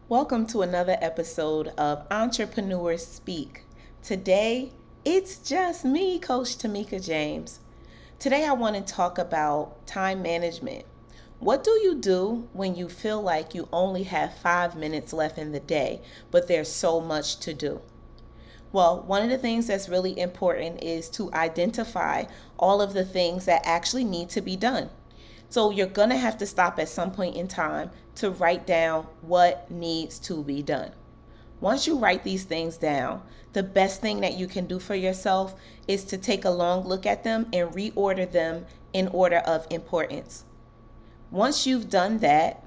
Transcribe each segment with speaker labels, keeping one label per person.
Speaker 1: Welcome to another episode of Entrepreneurs Speak. Today, it's just me, Coach Tomeka James. Today, I want to talk about time management. What do you do when you feel like you only have 5 minutes left in the day, but there's so much to do? Well, one of the things that's really important is to identify all of the things that actually need to be done. So you're going to have to stop at some point in time to write down what needs to be done. Once you write these things down, the best thing that you can do for yourself is to take a long look at them and reorder them in order of importance. Once you've done that,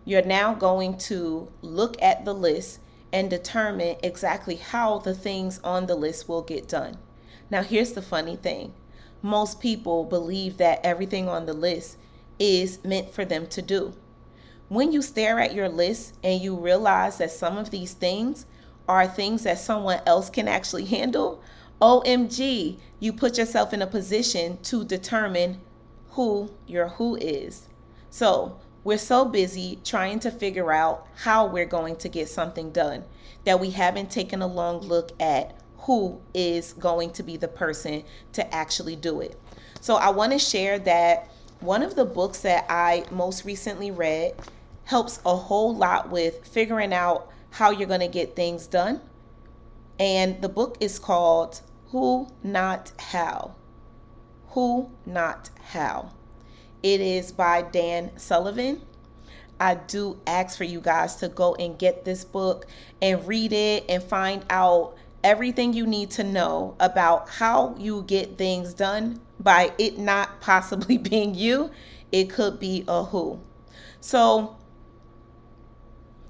Speaker 1: you're now going to look at the list and determine exactly how the things on the list will get done. Now, here's the funny thing. Most people believe that everything on the list is meant for them to do. When you stare at your list and you realize that some of these things are things that someone else can actually handle, OMG, you put yourself in a position to determine who your who is. So we're so busy trying to figure out how we're going to get something done that we haven't taken a long look at who is going to be the person to actually do it. So I want to share that one of the books that I most recently read helps a whole lot with figuring out how you're going to get things done. And the book is called Who Not How. Who Not How. It is by Dan Sullivan. I do ask for you guys to go and get this book and read it and find out everything you need to know about how you get things done by it not possibly being you. It could be a who. So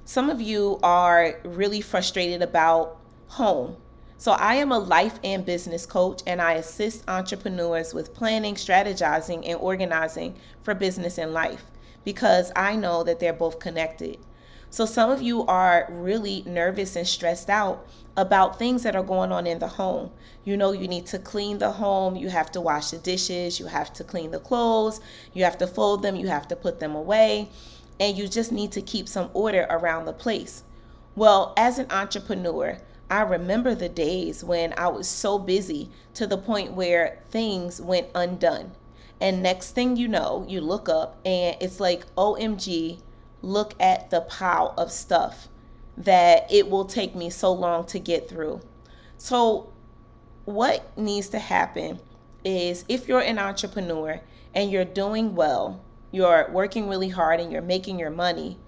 Speaker 1: some of you are really frustrated about home. So I am a life and business coach, and I assist entrepreneurs with planning, strategizing, and organizing for business and life because I know that they're both connected. So some of you are really nervous and stressed out about things that are going on in the home. You know, you need to clean the home, you have to wash the dishes, you have to clean the clothes, you have to fold them, you have to put them away, and you just need to keep some order around the place. Well, as an entrepreneur, I remember the days when I was so busy to the point where things went undone. And next thing you know, you look up and it's like, OMG, look at the pile of stuff that it will take me so long to get through. So what needs to happen is if you're an entrepreneur and you're doing well, you're working really hard and you're making your money,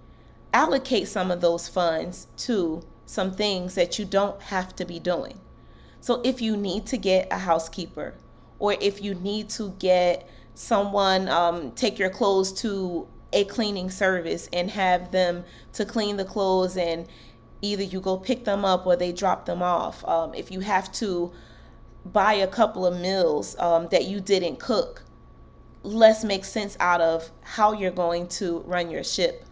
Speaker 1: allocate some of those funds to some things that you don't have to be doing. So if you need to get a housekeeper, or if you need to get someone, take your clothes to a cleaning service and have them to clean the clothes, and either you go pick them up or they drop them off. If you have to buy a couple of meals that you didn't cook, let's make sense out of how you're going to run your ship.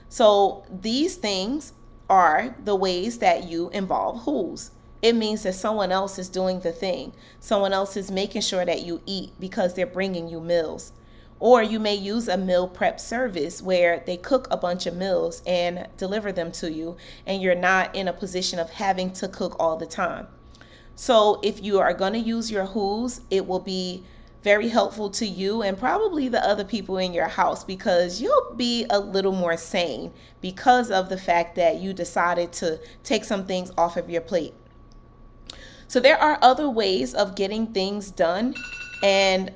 Speaker 1: So these things are the ways that you involve who's. It means that someone else is doing the thing. Someone else is making sure that you eat because they're bringing you meals. Or you may use a meal prep service where they cook a bunch of meals and deliver them to you, and you're not in a position of having to cook all the time. So if you are going to use your who's, it will be very helpful to you and probably the other people in your house, because you'll be a little more sane because of the fact that you decided to take some things off of your plate. So there are other ways of getting things done, and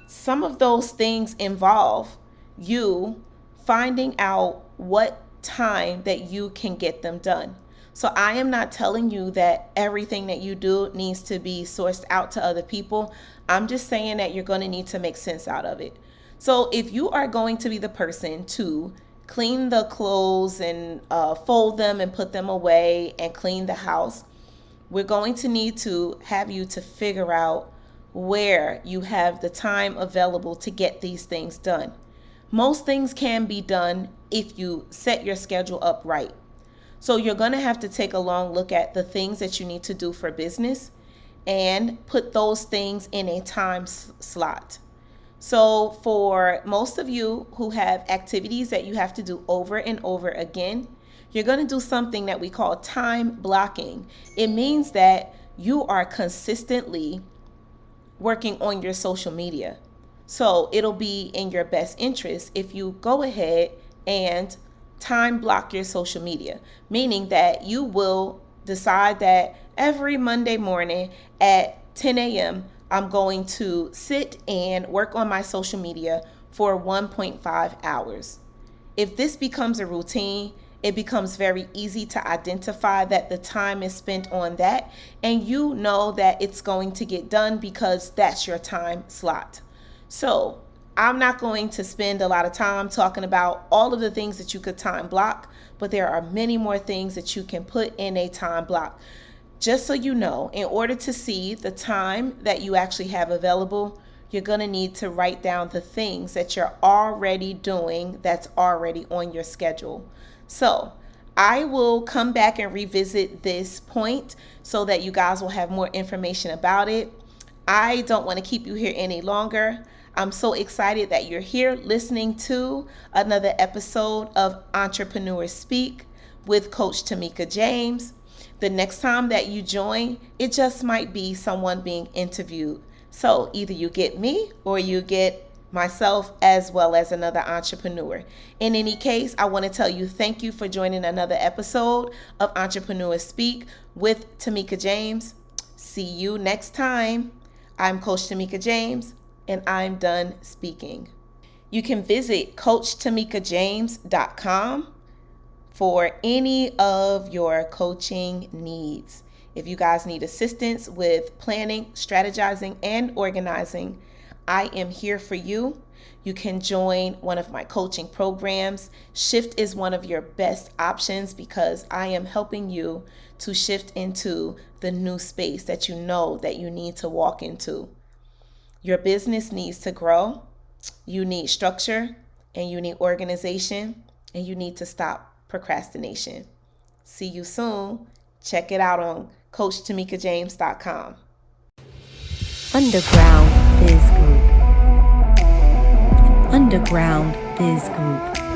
Speaker 1: some of those things involve you finding out what time that you can get them done. So I am not telling you that everything that you do needs to be sourced out to other people. I'm just saying that you're going to need to make sense out of it. So if you are going to be the person to clean the clothes and fold them and put them away and clean the house, we're going to need to have you to figure out where you have the time available to get these things done. Most things can be done if you set your schedule up right. So you're going to have to take a long look at the things that you need to do for business and put those things in a time slot. So for most of you who have activities that you have to do over and over again, you're going to do something that we call time blocking. It means that you are consistently working on your social media. So it'll be in your best interest if you go ahead and time block your social media, meaning that you will decide that every Monday morning at 10 a.m., I'm going to sit and work on my social media for 1.5 hours. If this becomes a routine, it becomes very easy to identify that the time is spent on that, and you know that it's going to get done because that's your time slot. So I'm not going to spend a lot of time talking about all of the things that you could time block, but there are many more things that you can put in a time block. Just so you know, in order to see the time that you actually have available, you're going to need to write down the things that you're already doing that's already on your schedule. So I will come back and revisit this point so that you guys will have more information about it. I don't want to keep you here any longer. I'm so excited that you're here listening to another episode of Entrepreneur Speak with Coach Tomeka James. The next time that you join, it just might be someone being interviewed. So either you get me or you get myself as well as another entrepreneur. In any case, I want to tell you thank you for joining another episode of Entrepreneur Speak with Tomeka James. See you next time. I'm Coach Tomeka James, and I'm done speaking. You can visit CoachTomekaJames.com for any of your coaching needs. If you guys need assistance with planning, strategizing, and organizing, I am here for you. You can join one of my coaching programs. Shift is one of your best options because I am helping you to shift into the new space that you know that you need to walk into. Your business needs to grow. You need structure and you need organization, and you need to stop procrastination. See you soon. Check it out on CoachTomekaJames.com.
Speaker 2: Underground Biz Group. Underground Biz Group.